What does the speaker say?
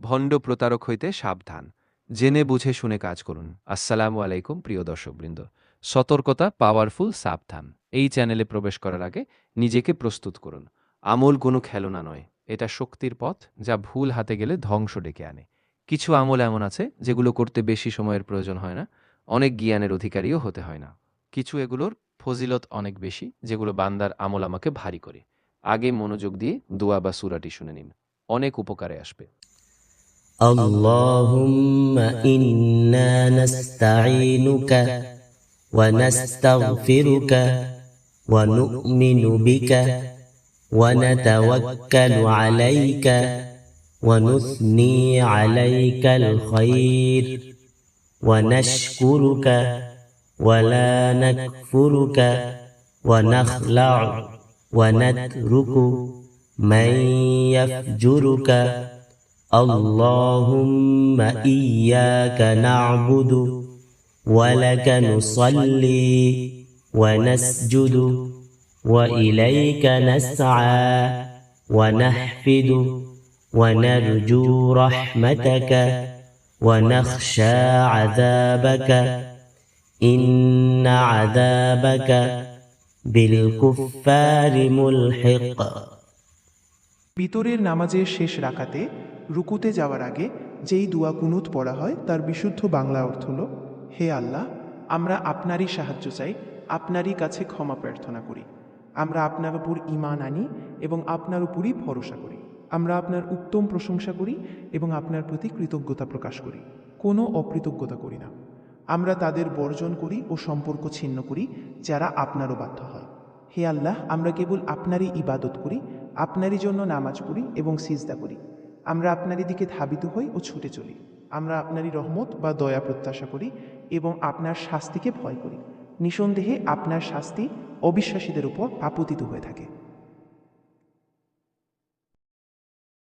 ভণ্ড প্রতারক হইতে সাবধান। জেনে বুঝে শুনে কাজ করুন। আসসালামু আলাইকুম প্রিয় দর্শকবৃন্দ। সতর্কতা, পাওয়ারফুল, সাবধান। এই চ্যানেলে প্রবেশ করার আগে নিজেকে প্রস্তুত করুন। আমল কোনো খেলনা নয়, এটা শক্তির পথ, যা ভুল হাতে গেলে ধ্বংস ডেকে আনে। কিছু আমল এমন আছে যেগুলো করতে বেশি সময়ের প্রয়োজন হয় না, অনেক জ্ঞানের অধিকারীও হতে হয় না। কিছু এগুলোর ফজিলত অনেক বেশি, যেগুলো বান্দার আমল আমাকে ভারী করে। আগে মনোযোগ দিয়ে দোয়া বা সূরাটি শুনে নিন, অনেক উপকারে আসবে। اللهم إنا نستعينك ونستغفرك ونؤمن بك ونتوكل عليك ونثني عليك الخير ونشكرك ولا نكفرك ونخلع ونترك من يفجرك اللهم إياك نعبد ولك نصلي ونسجد وإليك نسعى ونحفد ونرجو رحمتك ونخشى عذابك إن عذابك بالكفار ملحق। বিতরের নামাজের শেষ রাকাতে রুকুতে যাওয়ার আগে যেই দোয়া কুনুত পড়া হয় তার বিশুদ্ধ বাংলা অর্থ হল, হে আল্লাহ, আমরা আপনারই সাহায্য চাই, আপনারই কাছে ক্ষমা প্রার্থনা করি। আমরা আপনার উপর ঈমান আনি এবং আপনার উপরই ভরসা করি। আমরা আপনার উত্তম প্রশংসা করি এবং আপনার প্রতি কৃতজ্ঞতা প্রকাশ করি, কোনো অকৃতজ্ঞতা করি না। আমরা তাদের বর্জন করি ও সম্পর্ক ছিন্ন করি যারা আপনারও বাধ্য হয়। হে আল্লাহ, আমরা কেবল আপনারই ইবাদত করি, আপনারই জন্য নামাজ পড়ি এবং সিজদা করি। আমরা আপনারই দিকে ধাবিত হই ও ছুটে চলি। আমরা আপনারই রহমত বা দয়া প্রত্যাশা করি এবং আপনার শাস্তিকে ভয় করি। নিঃসন্দেহে আপনার শাস্তি অবিশ্বাসীদের উপর আপতিত হয়ে থাকে।